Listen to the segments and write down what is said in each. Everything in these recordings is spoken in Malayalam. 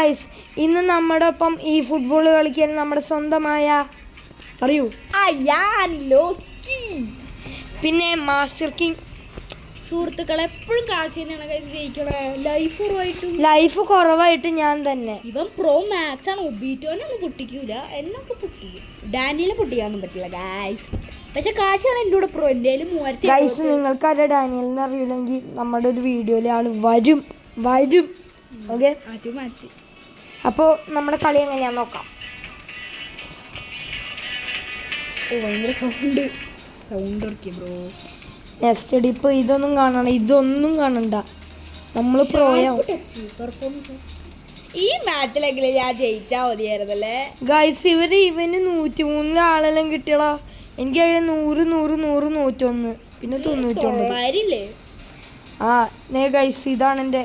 ഗൈസ്, ഇന്ന് നമ്മുടെ ഒപ്പം ഈ ഫുട്ബോൾ കളിക്കാൻ നമ്മുടെ സ്വന്തമായ പറയൂ പിന്നെ മാസ്റ്റർ കിങ്. സുഹൃത്തുക്കളെ എപ്പോഴും കാശ് തന്നെയാണ് ലൈഫ് കുറവായിട്ട് ഞാൻ തന്നെ. ഇവൻ പ്രോ മാക്സ് ആണ്. ഒബീറ്റോനെ ഒന്നും പൊട്ടിക്കൂല, എന്നൊക്കെ പൊട്ടിക്കും. ഡാനിയലെ പൊട്ടിക്കാനൊന്നും പറ്റില്ല ഗൈസ്. പക്ഷെ കാശാണ് എൻ്റെ കൂടെ പ്രോ. എൻ്റെ 3000. ഗൈസ്, നിങ്ങൾക്കറിയാം ഡാനിയൽ എന്ന് അറിയില്ലെങ്കിൽ നമ്മുടെ ഒരു വീഡിയോയിൽ ആൾ വരും. ഓക്കെ, അപ്പോൾ നമ്മുടെ കളി എങ്ങനെയാന്ന് നോക്കാം. ഭയങ്കര സൗണ്ട് ഇറക്കി ബ്രോ. നെക്സ്റ്റ് ഡിപ്പ് ഇതൊന്നും കാണണ്ട. നമ്മൾ പ്രോയാവും. ഈ മാച്ചിലെങ്കിലും ഞാൻ ജയിച്ചാൽ മതിയായിരുന്നല്ലേ ഗൈസ്. ഇവന് 103 ആളെല്ലാം കിട്ടിയടാ. എനിക്ക് 100 101 പിന്നെ 99. ആ ഗൈസ്, ഇതാണ് എൻ്റെ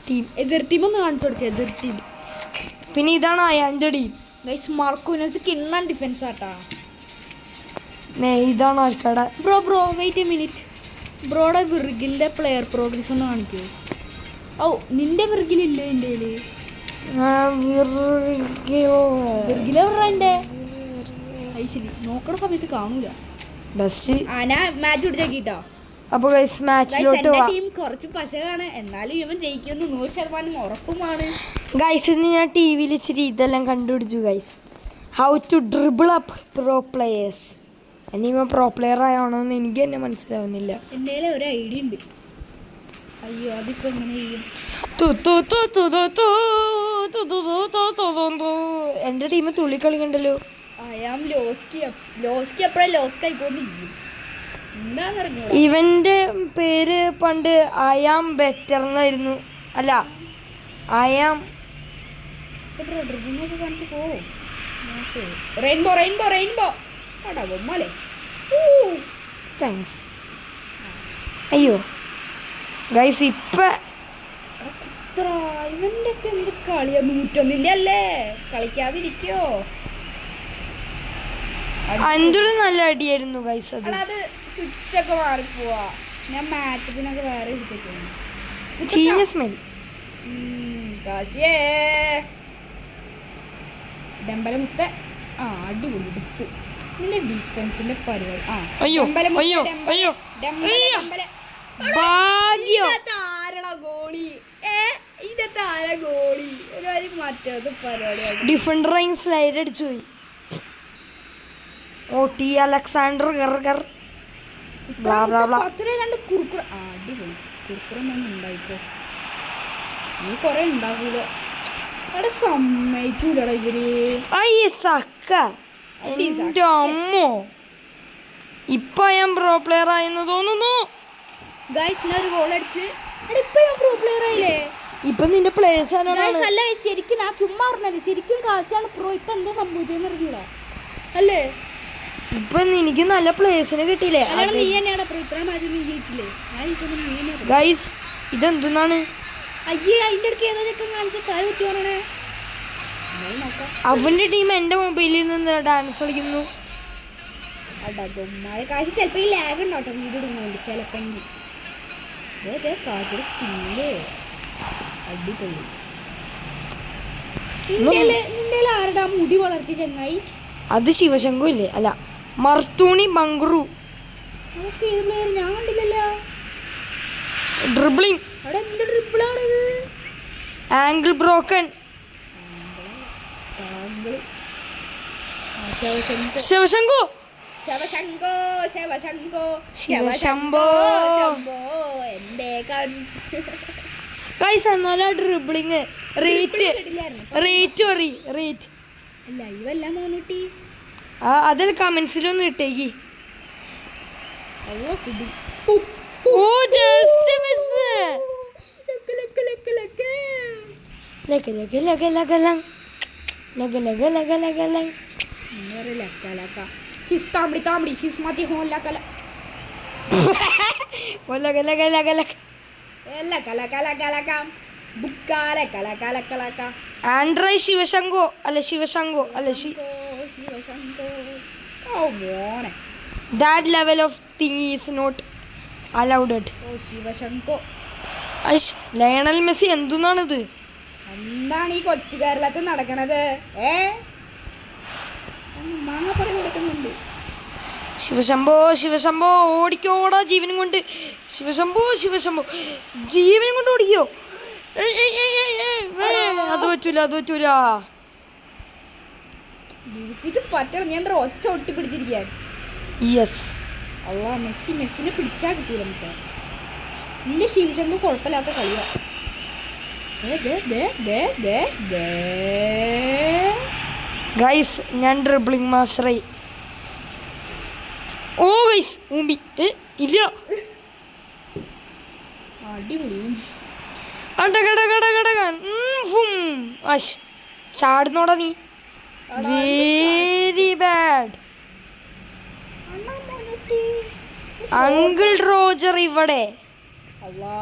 ടീം. എതിർ ടീം ഒന്ന് കാണിച്ചു കൊടുക്കുക. എതിർ ടീം പിന്നെ ഇതാണ് അയാൻ്റെ ടീം. ഗൈസ് മാർക്കോനസ് കിണ്ണൻ ഡിഫൻസ് ആട്ടാ. ഇതാണ് ആൾക്കാടെ. Bro wait a minute. ബ്രോയുടെ വിർഗിലിൻ്റെ പ്ലെയർ പ്രോഗ്രസ് ഒന്ന് കാണിക്കൂ. ഓ, നിന്റെ വിർഗിലില്ല എൻ്റെ വിർഗിലെ ശരി നോക്കണ സമയത്ത് കാണൂല. ഞാൻ മാച്ച് പിടിച്ചേക്കിട്ടോ. അപ്പോൾ ഗൈസ് മാച്ചിലോട്ട് പോവാം. ടീം കുറച്ച് പശകാണ്, എന്നാലും ഇവൻ ജയിക്കുമെന്ന് 100% ഉറപ്പുമാണ്. ഗൈസ്, ഇന്ന് ഞാൻ ടി വിയിൽ ഇച്ചിരി ഇതെല്ലാം കണ്ടുപിടിച്ചു guys. How to dribble up pro players. ഇവൻ പ്രോ പ്ലെയർ ആയതാണോന്ന് എനിക്ക് തന്നെ മനസ്സിലാവുന്നില്ല. എൻ്റെ ഒരു ഐഡിയ ഉണ്ട്. അയ്യോ, അതിപ്പോൾ എങ്ങനെ ചെയ്യും? എൻ്റെ ടീം തുള്ളിക്കളിക്കണ്ടല്ലോ. ലോസ്കി എപ്പോഴും ലോസ്ക് ആയിക്കൊണ്ടിരിക്കും. ഇവന്റെ പേര് പണ്ട് അയാം ബെറ്റർ എന്നായിരുന്നു. അല്ല, അയാം കാണിച്ചു പോ. Rainbow thanks. അയ്യോ ഗൈസ്, ഇവന്റെ ഒക്കെ എന്ത് കളിയാ. 101 അല്ലേ, കളിക്കാതിരിക്കോ? അന്തൊരു നല്ല അടിയായിരുന്നു ഗൈസ്. അത് സ്വിച്ചൊക്കെ മാറിപ്പോവാ. ഞാൻ മാച്ചപ്പിനൊക്കെ വേറെ എടുത്തേക്കാണ്. ഡെമ്പലമുത്ത അടിപൊളി എടുത്ത്. നിന്റെ ഡിഫൻസിന്റെ പരിപാടി. ഗോളി ഒരു മറ്റേത് പരിപാടി. ഡിഫൻഡർ സ്ലൈഡ് അടിച്ചു പോയി. ഓട്ടി അലക്സാണ്ടർ ഉണ്ടായിക്കോ. നീ കൊറേ ഉണ്ടാകൂലോ. അവിടെ സമ്മതിക്കൂലടാ ഇവര്. അമ്മോ, ഇപ്പൊ ഞാൻ പ്രോ പ്ലെയർ ആയെന്ന് തോന്നുന്നു. ഗൈസ്, ഞാൻ ഒരു ഗോൾ അടിച്ച്. ഇപ്പൊ ഞാൻ പ്രോ പ്ലെയർ ആയില്ലേ? ഇപ്പൊ നിന്റെ പ്ലേയേഴ്സ് അല്ല, ശരിക്കും ഞാൻ ചുമ്മാ പറഞ്ഞല്ലേ. ശരിക്കും കാശാണ് പ്രോ. ഇപ്പൊ എന്താ സംഭവിച്ചെന്ന് അറിഞ്ഞൂടാ അല്ലേ? ഇപ്പൊ എനിക്ക് നല്ല പ്ലേയേഴ്സിനെ കിട്ടിയില്ലേ? ഗൈസ്, ഇതെന്താണ്? അവന്റെ ടീം എന്റെ മൊബൈലിൽ നിന്ന് ഡാൻസ് കളിക്കുന്നു. ചിലപ്പോ ഈ ലാഗ് ഉണ്ടോട്ടോ വീഡിയോ ഇടുന്നുണ്ട് ചിലപ്പോ. അടിപൊളി. നിന്റെ ആരുടെ മുടി വളർത്തി ചങ്ങായി? അത് ശിവശങ്കു ഇല്ലേ? അല്ല, മർത്തൂണി ബംഗറു. ഞാൻ കണ്ടില്ലല്ലോ. Dribbling, angle broken. ശിവശങ്കു ഗൈസ്, എന്നാലും ആ ഡ്രിബ്ലിങ് റേറ്റ് ലൈവെല്ലാം മോനൂട്ടി. അതിൽ കമന്റ്സിലൊന്നും ഇട്ടേക്ക്. ആൻഡ്രൈ ശിവശങ്കോ അല്ല that level of thing is not allowed. ശിവശങ്കോ ലയണൽ മെസ്സി എന്തുന്നാണിത്? എന്താണ് ഈ കൊച്ചു കേരളത്തിൽ നടക്കണത്? മാങ്ങപ്പറ നടക്കുന്നുണ്ട്. ശിവശംഭോ ശിവശംഭോ ഓടിക്കോടാ ജീവനും കൊണ്ട്. ശിവശംഭോ ശിവശംഭോ ജീവനും കൊണ്ട് ഓടിക്കോ. അത് പറ്റൂല. വീഴ്ത്തിട്ട് പറ്റണം. ഞാൻ ഒച്ച ഒട്ടി പിടിച്ചിരിക്കാൻ. യെസ്. അള്ളാ മെസ്സിനെ പിടിച്ചാ കിട്ടൂല മറ്റേ. നിന്റെ ശിവശംഭു കുഴപ്പമില്ലാത്ത കളിയാ. ഗൈസ് ഞാൻ ഡ്രിബ്ലിംഗ് മാസ്റ്ററായി. ഓ ഗൈസ് ഊമ്പി ഇല്ല. അടിപൊളി. ചാടുന്നോടാ നീ. Very bad. അങ്കിൾ റോജർ ഇവിടെ. അള്ളാ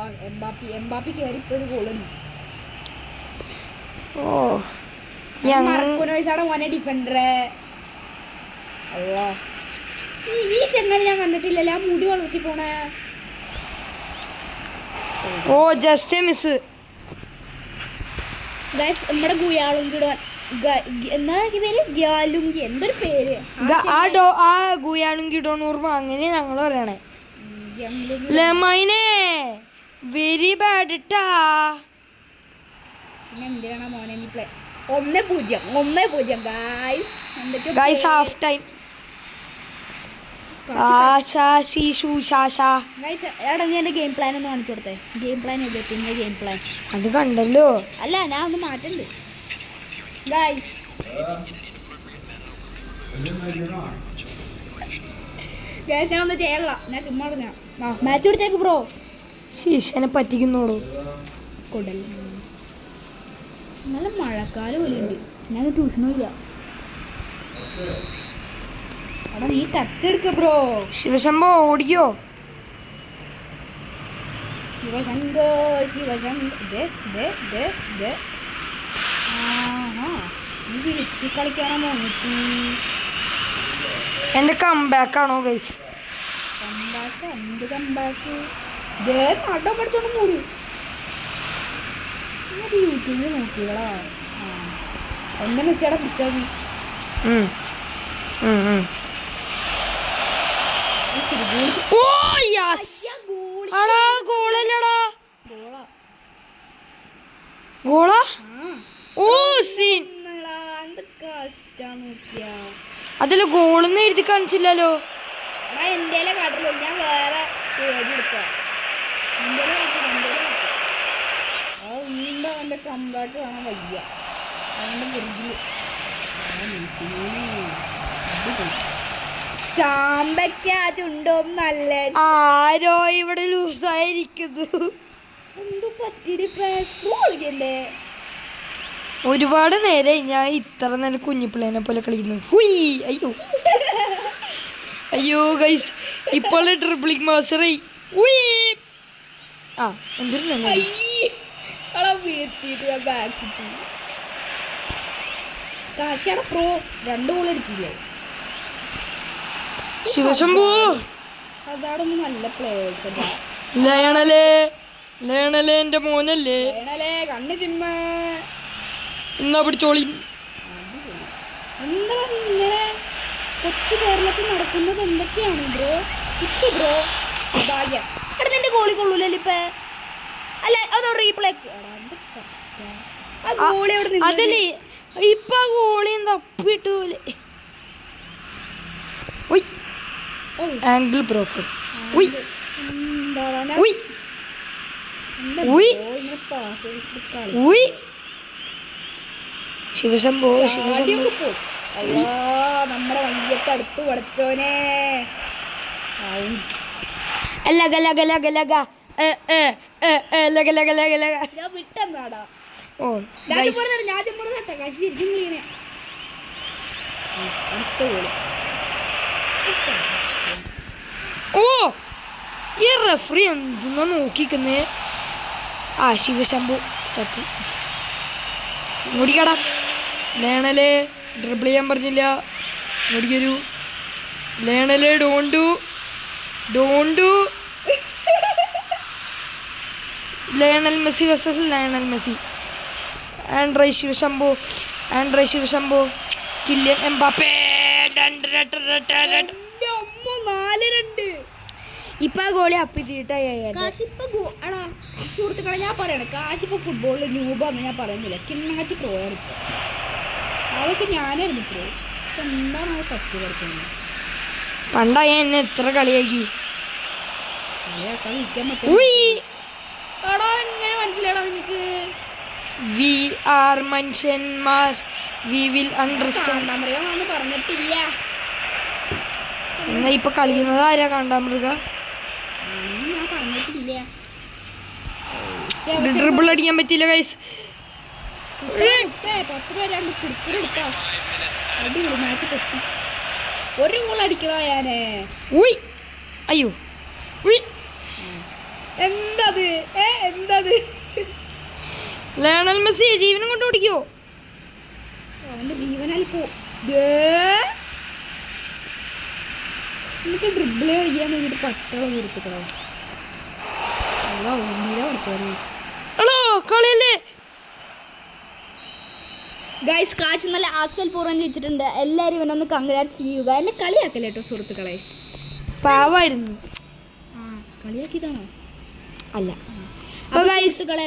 എംബാപ്പി കേറിപ്പോയത് ഗോളടി. ഓ മറക്കോനോയ്സാടെ മോനെ ഡിഫൻഡറെ. അള്ളാ ഈ ചെങ്ങനെ ഞാൻ കണ്ടിട്ടില്ലല്ലോ. ആ മുടി വളർത്തി പോണേ. ഓ ജസ്റ്റ് മിസ്. നമ്മുടെ ഗുയാളുങ്കിടോൻ എന്താണ് പേര്? ഗ്യാലുങ്കി എന്തൊരു പേര്. ആ ഗുയാളുങ്കിടോൻ ഓർമ്മ അങ്ങനെ ഞങ്ങൾ പറയണേ. ലെമൈനെ വെരി ബാഡ് ഇട്ടാ. പിന്നെ എന്തിനാണ് മോനെ നീ പ്ലേ? 1-0 guys half time. എടാ നീ എൻ്റെ ഗെയിം പ്ലാൻ ഒന്ന് കാണിച്ചു കൊടുത്തേ. ഗെയിം പ്ലാൻ പിന്നെ ഗെയിം പ്ലാൻ അത് കണ്ടല്ലോ. അല്ല ഞാൻ ഒന്ന് മാറ്റണ്ട് ഗൈസ്. ഞാൻ ഒന്ന് ചെയ്യാനുള്ള ഞാൻ ചുമ്മാ പറഞ്ഞ മാച്ച് കൊടുത്തേക്ക് ബ്രോ. ശീശനെ പറ്റിക്കുന്നോളൂ. കൊടൽ നല്ല മഴക്കാലം പോലെയുണ്ട്. ഞാൻ ട്യൂഷനുമില്ല. എടാ നീ കച്ചെടുക്ക ബ്രോ. ശിവശംഭോ ഓടിക്കോ. നീ വിളിത്തി കളിക്കാണോ മോനിട്ടി? എന്റെ കംബാക്ക് ആണോ ഗൈസ്? കംബാക്ക് എന്ത് കംബാക്ക്? നടൊക്കെ അടിച്ചോണ്ട് മൂട്. അത് യൂട്യൂബിൽ നോക്കിയടാ. എന്നെ വെച്ചാടാ പിടിച്ചത്. അതില് ഗോളൊന്നും എഴുതി കാണിച്ചില്ലല്ലോ. എന്റെ കാട്ടിലോ ഞാൻ വേറെ സ്റ്റേജ് എടുത്ത വീണ്ടും അവന്റെ കംബാക്ക് കാണാൻ വയ്യ. അവന്റെ പുറകില് ചാമ്പയ്ക്ക ചുണ്ടും നല്ല. ആരോ ഇവിടെ ലൂസായിരിക്കുന്നു. എന്തോ പറ്റിയ സ്ക്രോളിക്കണ്ടേ. ഒരുപാട് നേരെ ഞാൻ ഇത്ര നേരം കുഞ്ഞിപ്പിള്ളേനെ പോലെ കളിക്കുന്നു. ഹുയ് അയ്യോ അയ്യോ ഗൈസ് ഇപ്പോൾ ഡ്രിബ്ലിംഗ് മാസ്റ്ററായി. ആ എന്തൊരു നല്ല വീഴ്ത്തിട്ട് ഞാൻ ബാക്ക് കിട്ടി. കാശിയാണ് പ്രോ 2 ഗോൾ അടിച്ചില്ലേ. ശിവശംഭു അതാടൊന്നും നല്ല പ്ലേയേഴ്സ് അല്ല. ലേണലേ എന്റെ മോനല്ലേ. കണ്ണ് ചിമ്മ എന്നാ പിടിച്ചോളി. എന്താ ഇങ്ങനെ കൊച്ചു കേരളത്തിൽ നടക്കുന്നത് എന്തൊക്കെയാണ് ബ്രോ? ബ്രോ ഭാഗ്യം. എടാ നിന്റെ ഗോളി കൊള്ളൂലല്ലോ ഇപ്പൊ. അല്ല അതോ റീപ്ലേ അതല്ലേ ഇപ്പൊ ഗോളി തപ്പിട്ടൂലേ. Angle broken. ശിവശംഭോ നമ്മുടെ വയ്യത്ത് അടുത്ത് പഠിച്ചോനെ. ഞാൻ വിട്ടെന്നാടാ. ഓ ഈ റെഫറി എന്തെന്നാ നോക്കിക്കുന്നേ. ആ ശിവശംഭു ചത്തു. മുടിക്കടാ ലേണല് ഡ്രിബിൾ ചെയ്യാൻ പറഞ്ഞില്ല. മുടിക്കൊരു ലേണല് ഡോണ്ടു Lionel Messi versus Lionel Messi. ആൻഡ്രേ ശിവശംഭു കില്യൻ എംബാപ്പേ. ഇപ്പൊ ഗോളി അപ്പിത്തിട്ടായി. സുഹൃത്തുക്കളെ ഞാൻ പറയണേ, കാശിപ്പോ ഫുട്ബോളിൽ ന്യൂബാന്ന് ഞാൻ പറയുന്നില്ല. കിണ്ണാച്ചി പ്രോയാണ് ഇപ്പൊ. അതൊക്കെ ഞാനായിരുന്നു പ്രോ. ഇപ്പൊ എന്താണ് അത് തട്ടി പറിച്ചത്? പണ്ടായി എന്നെ എത്ര കളിയാക്കി. കളിയാക്കാതെ ഇരിക്കാൻ പറ്റും. എടാ എങ്ങനെ മനസ്സിലാടാ നിനക്ക്? വി ആർ മനുഷ്യന്മാർ, വി വിൽ അണ്ടർസ്റ്റാൻഡ്. കാണ്ടാമൃഗമാണെന്ന് പറഞ്ഞിട്ടില്ല. എന്നാ ഇപ്പൊ കളിക്കുന്നത് ആരാ കാണ്ടാമൃഗ? ഞാൻ പറഞ്ഞിട്ടില്ല. ഡ്രിബിൾ അടിക്കാൻ പറ്റില്ല ഗൈസ്. 10 പേരാണ്ട് കുടുക്കുറെടുത്താ അടിപൊളി മാച്ച് പൊട്ടി. ഒരു ഗോൾ അടിക്കണോ ഞാനേ? അയ്യോ എന്തത് എന്തത്? ലയണൽ മെസ്സി ജീവനം കൊണ്ട് ഓടിക്കോ? അവന്റെ ജീവനാലിപ്പോ നമുക്ക് ഡ്രിബിള് കളിക്കാൻ വേണ്ടിട്ട് പറ്റുള്ള സുഹൃത്തുക്കളെ. അതാ ഒന്നില പഠിച്ചോനെ. ഹലോ കളിയല്ലേ ഗൈസ്? കാശ് നല്ല അസൽ പൂർവ്വം ജയിച്ചിട്ടുണ്ട്. എല്ലാവരും ഇവനൊന്ന് കൺഗ്രാറ്റ്സ് ചെയ്യുക. എന്നെ കളിയാക്കല്ലേ കേട്ടോ സുഹൃത്തുക്കളെ. പാവായിരുന്നു. കളിയാക്കിയതാണോ? അല്ല. സുഹൃത്തുക്കളെ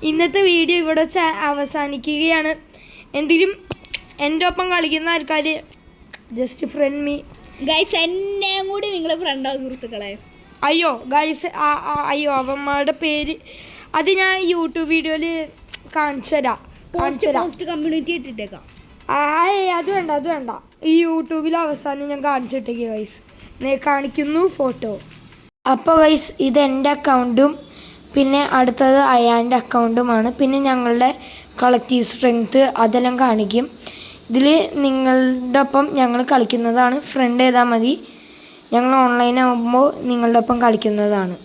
ഇന്നത്തെ വീഡിയോ ഇവിടെ അവസാനിക്കുകയാണ്. എന്തെങ്കിലും എൻ്റെ ഒപ്പം കളിക്കുന്ന ആൾക്കാർ ജസ്റ്റ് ഫ്രണ്ട് മീ ഗൈസ്. എന്നെയും കൂടി നിങ്ങൾ ഫ്രണ്ടാവും സുഹൃത്തുക്കളെ. അയ്യോ ഗൈസ്, അയ്യോ അവന്മാരുടെ പേര് അത് ഞാൻ യൂട്യൂബ് വീഡിയോയിൽ കാണിച്ചു തരാം. കമ്മ്യൂണിറ്റി ഇട്ടിട്ടേക്കാം. അത് വേണ്ട. ഈ യൂട്യൂബിൽ അവസാനം ഞാൻ കാണിച്ചിട്ടേക്ക് ഗൈസ്. കാണിക്കുന്നു ഫോട്ടോ. അപ്പോൾ ഗൈസ് ഇത് എൻ്റെ അക്കൗണ്ടും പിന്നെ അടുത്തത് അയാൻ്റെ അക്കൗണ്ടുമാണ്. പിന്നെ ഞങ്ങളുടെ കളക്റ്റീവ് സ്ട്രെങ്ത്ത് അതെല്ലാം കാണിക്കും. ഇതിൽ നിങ്ങളുടെ ഒപ്പം ഞങ്ങൾ കളിക്കുന്നതാണ്. ഫ്രണ്ട് ചെയ്താൽ മതി. ഞങ്ങൾ ഓൺലൈൻ ആകുമ്പോൾ നിങ്ങളുടെ ഒപ്പം കളിക്കുന്നതാണ്.